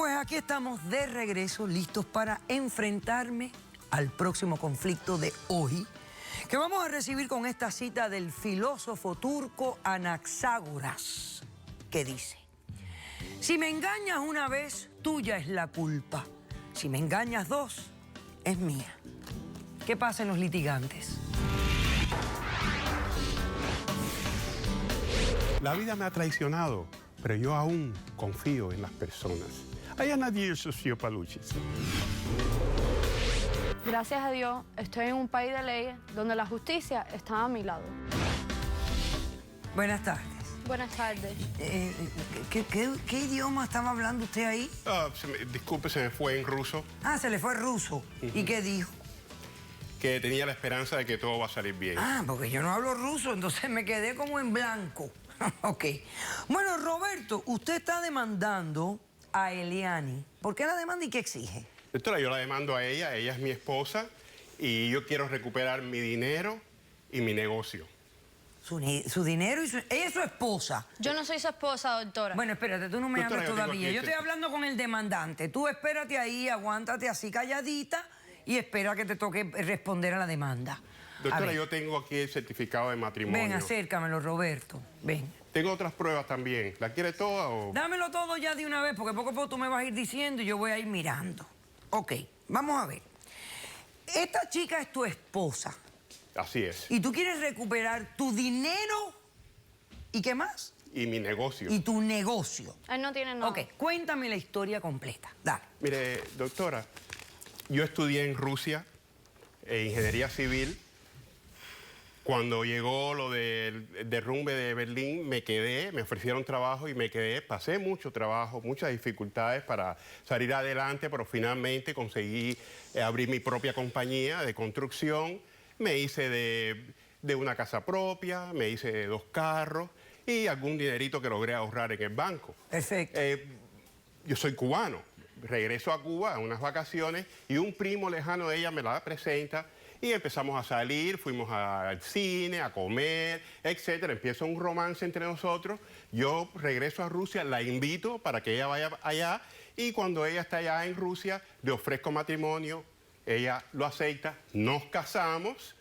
pues aquí estamos de regreso, listos para enfrentarme al próximo conflicto de hoy, que vamos a recibir con esta cita del filósofo turco Anaxágoras, que dice: si me engañas una vez, tuya es la culpa. Si me engañas dos, es mía. ¿Qué pasa en los litigantes? La vida me ha traicionado, pero yo aún confío en las personas. Hay nadie sociopaluchis. Gracias a Dios, estoy en un país de leyes donde la justicia está a mi lado. Buenas tardes. Buenas tardes. ¿Qué idioma estaba hablando usted ahí? Disculpe, se me fue en ruso. Ah, se le fue ruso. ¿Y qué dijo? Que tenía la esperanza de que todo va a salir bien. Ah, porque yo no hablo ruso, entonces me quedé como en blanco. Ok. Bueno, Roberto, usted está demandando a Eliani. ¿Por qué la demanda y qué exige? Doctora, yo la demando a ella es mi esposa y yo quiero recuperar mi dinero y mi negocio. Su dinero y su... Ella es su esposa. Yo no soy su esposa, doctora. Bueno, espérate, tú no me Doctora, hables todavía. Yo estoy hablando con el demandante. Tú espérate ahí, aguántate así calladita y espera que te toque responder a la demanda. Doctora, yo tengo aquí el certificado de matrimonio. Ven, acércamelo, Roberto. Ven. Tengo otras pruebas también. ¿La quiere toda o...? Dámelo todo ya de una vez, porque poco a poco tú me vas a ir diciendo y yo voy a ir mirando. Ok, vamos a ver. Esta chica es tu esposa. Así es. Y tú quieres recuperar tu dinero y ¿qué más? Y mi negocio. Y tu negocio. Él no tiene nada. Ok, cuéntame la historia completa. Dale. Mire, doctora, yo estudié en Rusia ingeniería civil. Cuando llegó lo del derrumbe de Berlín, me quedé, me ofrecieron trabajo y me quedé. Pasé mucho trabajo, muchas dificultades para salir adelante, pero finalmente conseguí abrir mi propia compañía de construcción. Me hice de una casa propia, me hice de 2 carros y algún dinerito que logré ahorrar en el banco. Perfecto. Yo soy cubano. Regreso a Cuba a unas vacaciones y un primo lejano de ella me la presenta y empezamos a salir, fuimos al cine, a comer, etcétera. Empieza un romance entre nosotros. Yo regreso a Rusia, la invito para que ella vaya allá y cuando ella está allá en Rusia le ofrezco matrimonio, ella lo acepta, nos casamos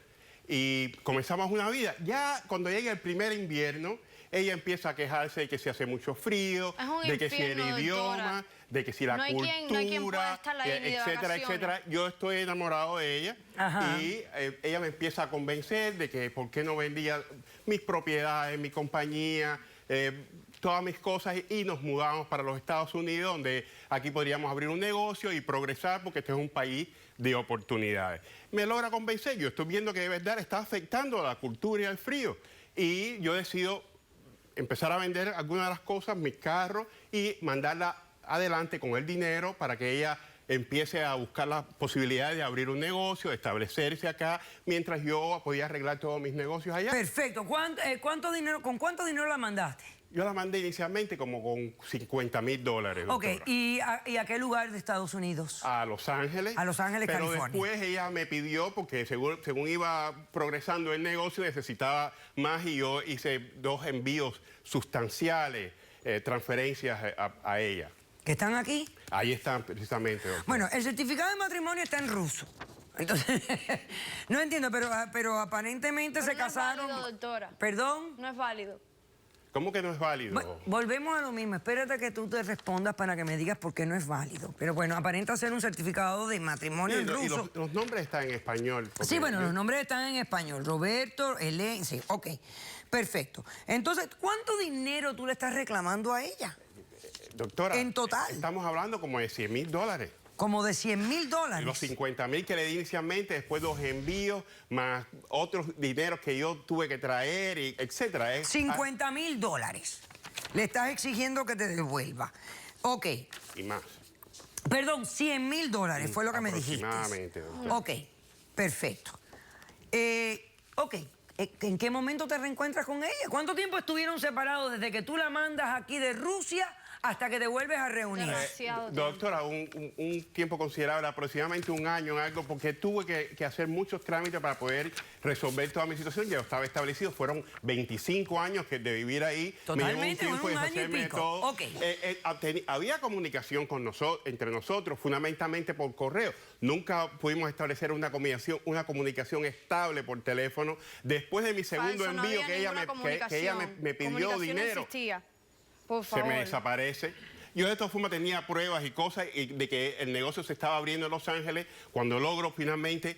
y comenzamos una vida. Ya cuando llega el primer invierno, ella empieza a quejarse de que se hace mucho frío, de que si el idioma, de que si la cultura, etcétera, etcétera. Yo estoy enamorado de ella. Ajá. Y ella me empieza a convencer de que por qué no vendía mis propiedades, mi compañía, todas mis cosas y nos mudamos para los Estados Unidos, donde aquí podríamos abrir un negocio y progresar porque este es un país de oportunidades. Me logra convencer, yo estoy viendo que de verdad está afectando a la cultura y al frío. Y yo decido empezar a vender algunas de las cosas, mis carros, y mandarla adelante con el dinero para que ella empiece a buscar las posibilidades de abrir un negocio, de establecerse acá, mientras yo podía arreglar todos mis negocios allá. Perfecto. ¿Con cuánto dinero la mandaste? Yo la mandé inicialmente como con $50,000. Ok, ¿y a qué lugar de Estados Unidos? A Los Ángeles. A Los Ángeles, pero California. Pero después ella me pidió, porque según iba progresando el negocio, necesitaba más y yo hice 2 envíos sustanciales, transferencias a ella. ¿Que están aquí? Ahí están, precisamente. Doctor. Bueno, el certificado de matrimonio está en ruso. Entonces, no entiendo, pero aparentemente se casaron. No es válido, doctora. ¿Perdón? No es válido. ¿Cómo que no es válido? Volvemos a lo mismo. Espérate que tú te respondas para que me digas por qué no es válido. Pero bueno, aparenta ser un certificado de matrimonio en ruso. Y los nombres están en español. Sí, bueno, los nombres están en español. Roberto, Helen, sí, ok. Perfecto. Entonces, ¿cuánto dinero tú le estás reclamando a ella? Doctora, en total. Estamos hablando como de $100,000. Como de $100,000. Los $50,000 que le di inicialmente, después 2 envíos, más otros dineros que yo tuve que traer, etcétera. $50,000. Le estás exigiendo que te devuelva. Ok. Y más. Perdón, $100,000 fue lo que me dijiste. Aproximadamente, doctora. Ok, perfecto. Ok, ¿en qué momento te reencuentras con ella? ¿Cuánto tiempo estuvieron separados desde que tú la mandas aquí de Rusia hasta que te vuelves a reunir. Demasiado Doctora, un tiempo considerable, aproximadamente un año en algo, porque tuve que hacer muchos trámites para poder resolver toda mi situación. Ya estaba establecido, fueron 25 años de vivir ahí. Totalmente, me llevó un tiempo un año y deshacerme de pico. todo. Ok. Había comunicación entre nosotros, fundamentalmente por correo. Nunca pudimos establecer una comunicación estable por teléfono. Después de mi segundo Falso, no envío, había que ella ninguna me pidió comunicación dinero, no existía. Por se favor. me desaparece. Yo de todas formas tenía pruebas y cosas de que el negocio se estaba abriendo en Los Ángeles. Cuando logro finalmente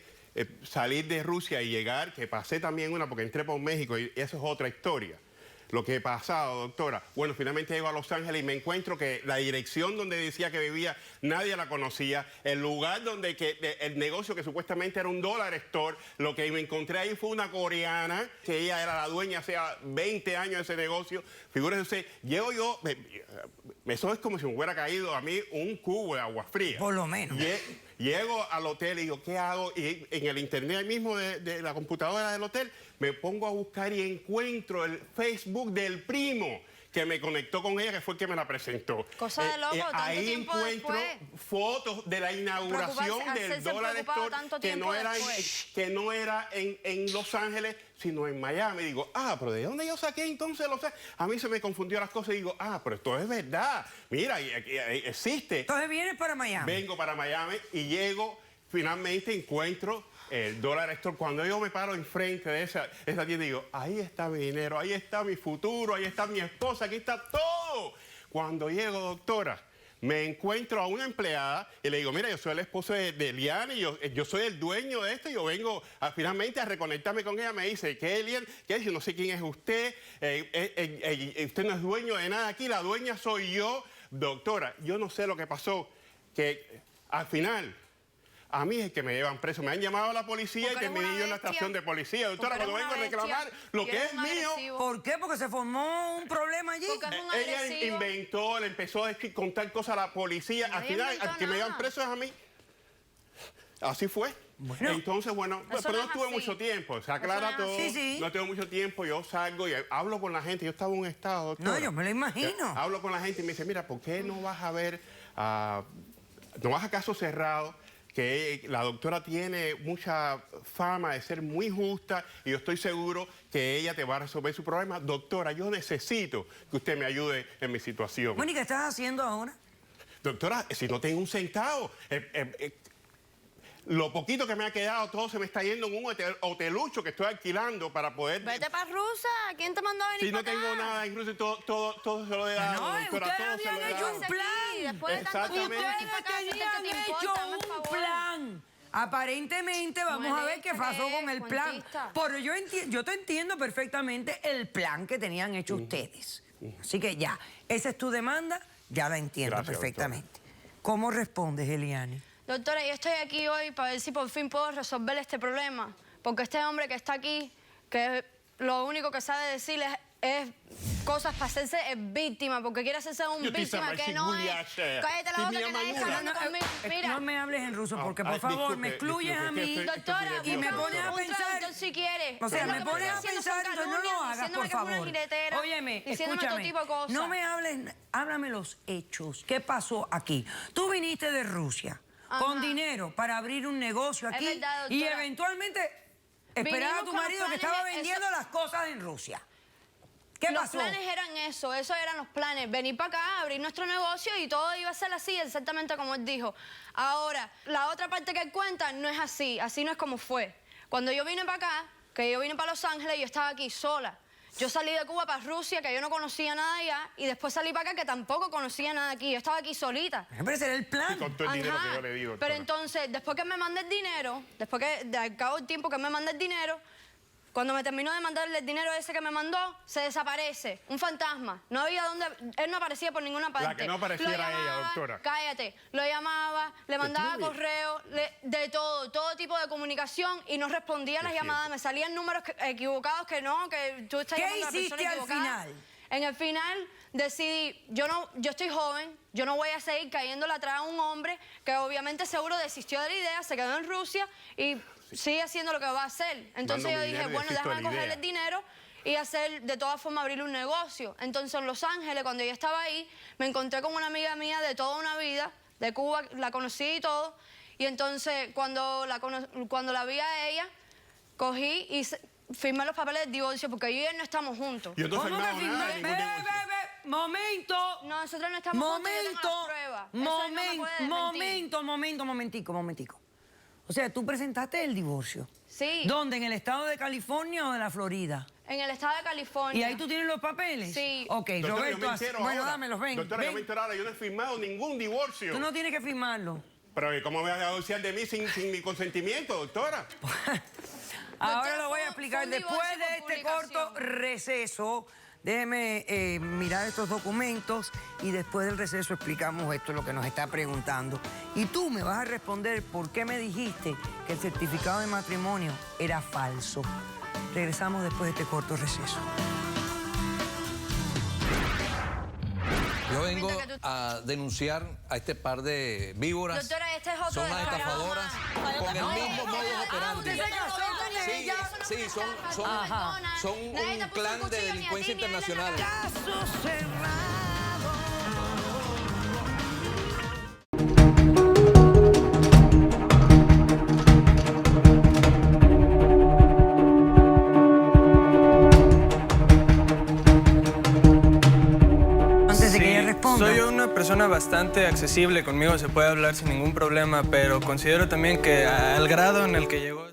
salir de Rusia y llegar, que pasé también porque entré por México y eso es otra historia. Lo que he pasado, doctora. Bueno, finalmente llego a Los Ángeles y me encuentro que la dirección donde decía que vivía, nadie la conocía. El lugar donde el negocio que supuestamente era un dollar store, lo que me encontré ahí fue una coreana, que ella era la dueña hace 20 años de ese negocio. Figúrese usted, llego yo, eso es como si me hubiera caído a mí un cubo de agua fría. Por lo menos. Llego al hotel y digo, ¿qué hago? Y en el internet mismo de la computadora del hotel me pongo a buscar y encuentro el Facebook del primo que me conectó con ella, que fue el que me la presentó. Cosa de loco, tanto ahí tiempo encuentro después. Fotos de la inauguración del hacerse Dollar preocupado Store tanto que tiempo después. no era en Los Ángeles, sino en Miami. Digo, pero ¿de dónde yo saqué entonces Los Ángeles? A mí se me confundió las cosas y digo, pero esto es verdad. Mira, existe. Entonces vienes para Miami. Vengo para Miami y llego, finalmente encuentro el Dollar Store. Cuando yo me paro enfrente de esa tienda, digo, ahí está mi dinero, ahí está mi futuro, ahí está mi esposa, aquí está todo. Cuando llego, doctora, me encuentro a una empleada y le digo, mira, yo soy el esposo de Eliane, yo soy el dueño de esto, yo vengo finalmente a reconectarme con ella. Me dice, ¿qué, Eliane? ¿Qué es? Yo no sé quién es usted, usted no es dueño de nada aquí, la dueña soy yo. Doctora, yo no sé lo que pasó, que al final a mí es el que me llevan preso. Me han llamado a la policía Porque y terminé yo en la estación de policía. Doctora, cuando vengo a reclamar lo que es mío... ¿Por qué? Porque se formó un problema allí. Porque es un Ella agresivo. inventó, le empezó a contar cosas a la policía. Al Nadie final, inventó al que me llevan nada. preso es a mí. Así fue. Bueno. Entonces, bueno, Eso pero no no es tuve así. mucho tiempo. Se no aclara es todo. así. Sí. No tengo mucho tiempo. Yo salgo y hablo con la gente. Yo estaba en un estado, doctora. No, yo me lo imagino. Hablo con la gente y me dice, mira, ¿por qué no vas a ver, no vas a caso cerrado? Que la doctora tiene mucha fama de ser muy justa y yo estoy seguro que ella te va a resolver su problema. Doctora, yo necesito que usted me ayude en mi situación. Bueno, ¿y qué estás haciendo ahora? Doctora, si no tengo un centavo, lo poquito que me ha quedado, todo se me está yendo en un hotelucho que estoy alquilando para poder... Vete para Rusia. ¿Quién te mandó a venir Si no para tengo acá? nada, incluso todo se lo he dado, No, doctora, ustedes todo se lo habían he hecho dado. un plan. Después de tanto tiempo Exactamente. venir para acá, Ustedes ¿qué te tenían importa? hecho Hazme el un favor. plan. Aparentemente vamos a ver qué pasó con el plan. Cuentista. Pero yo te entiendo perfectamente el plan que tenían hecho ustedes. Así que ya, esa es tu demanda, ya la entiendo Gracias, perfectamente. ¿Cómo respondes, Eliane? Doctora, yo estoy aquí hoy para ver si por fin puedo resolver este problema. Porque este hombre que está aquí, que lo único que sabe decirles es cosas para hacerse víctima, porque quiere hacerse un Yo te víctima sabes que no es. chiguliarse. Cállate la Ti boca mi que nadie está amargura. hablando conmigo. Mira, No me hables en ruso, porque por Ay, favor disculpe, me excluyes disculpe, a mí. que estoy doctora, y me nervioso, pones a un pensar. traductor si quiere. O sea, Lo me que pones está a haciendo son pensar, entonces no lo calumnias, hagas, diciéndome por que es una favor. jiretera, Óyeme, diciéndome todo escúchame, tipo de cosas. no me hables, háblame los hechos. ¿Qué pasó aquí? Tú viniste de Rusia con Ajá. dinero para abrir un negocio Es aquí verdad, y doctora. eventualmente esperar a Vinimos tu con los marido que planes estaba de- vendiendo las cosas en Rusia. ¿Qué Los pasó? planes eran esos eran los planes. Venir para acá, abrir nuestro negocio y todo iba a ser así, exactamente como él dijo. Ahora, la otra parte que él cuenta no es así no es como fue. Cuando yo vine para acá, que yo vine para Los Ángeles, yo estaba aquí sola. Yo salí de Cuba para Rusia, que yo no conocía nada allá, y después salí para acá, que tampoco conocía nada aquí. Yo estaba aquí solita. Pero ese era el plan. Y con todo el dinero Ajá. que yo le di, doctora. Pero entonces, después que me mandé el dinero, después que al cabo del tiempo que me mandé el dinero, cuando me terminó de mandarle el dinero ese que me mandó, se desaparece. Un fantasma. No había dónde... Él no aparecía por ninguna parte. La que no aparecía Lo era ella, llamaba, doctora. Cállate. Lo llamaba, le mandaba entiendes? correo, de todo tipo de comunicación y no respondía a las Lo siento. llamadas. Me salían números equivocados que no, que tú estás ¿Qué llamando a la persona hiciste al equivocada. final? En el final decidí, yo estoy joven, yo no voy a seguir cayéndole atrás a un hombre que obviamente seguro desistió de la idea, se quedó en Rusia y sigue haciendo lo que va a hacer. Entonces Dándome yo dije, dinero y bueno, desisto de déjame la cogerle idea. el dinero y hacer, de todas formas, abrir un negocio. Entonces, en Los Ángeles, cuando yo estaba ahí, me encontré con una amiga mía de toda una vida, de Cuba, la conocí y todo. Y entonces, cuando la vi a ella, cogí y firmé los papeles de divorcio, porque yo y él no estamos juntos. Yo no he ¿Cómo firmado que nada, firmé? ningún divorcio. Momento. No, nosotros no estamos juntos, yo tengo las pruebas. Eso él no me puede desmentir. Momentico. O sea, tú presentaste el divorcio. Sí. ¿Dónde? ¿En el estado de California o de la Florida? En el estado de California. ¿Y ahí tú tienes los papeles? Sí. Ok, Doctora, yo Roberto, me entero bueno, ahora. dámelos, ven. Doctora, yo ven. me entero ahora, yo no he firmado ningún divorcio. Tú no tienes que firmarlo. Pero ¿cómo me vas a divorciar de mí sin mi consentimiento, doctora? Ahora lo voy a explicar. fue un Después divorcio de por este corto publicación. receso, déjeme mirar estos documentos y después del receso explicamos esto, lo que nos está preguntando. Y tú me vas a responder por qué me dijiste que el certificado de matrimonio era falso. Regresamos después de este corto receso. Yo vengo a denunciar a este par de víboras. Doctora, este es otro Son unas descarado estafadoras más. con el mismo modus operandi. ¿Usted se casó con Sí, ella? sí, son Nadie te un puso clan un de cuchillo ni a delincuencia ti, ni a él en la internacional. Caso cerrado. Antes de que ella responda. Soy una persona bastante accesible, conmigo se puede hablar sin ningún problema, pero considero también que al grado en el que llegó...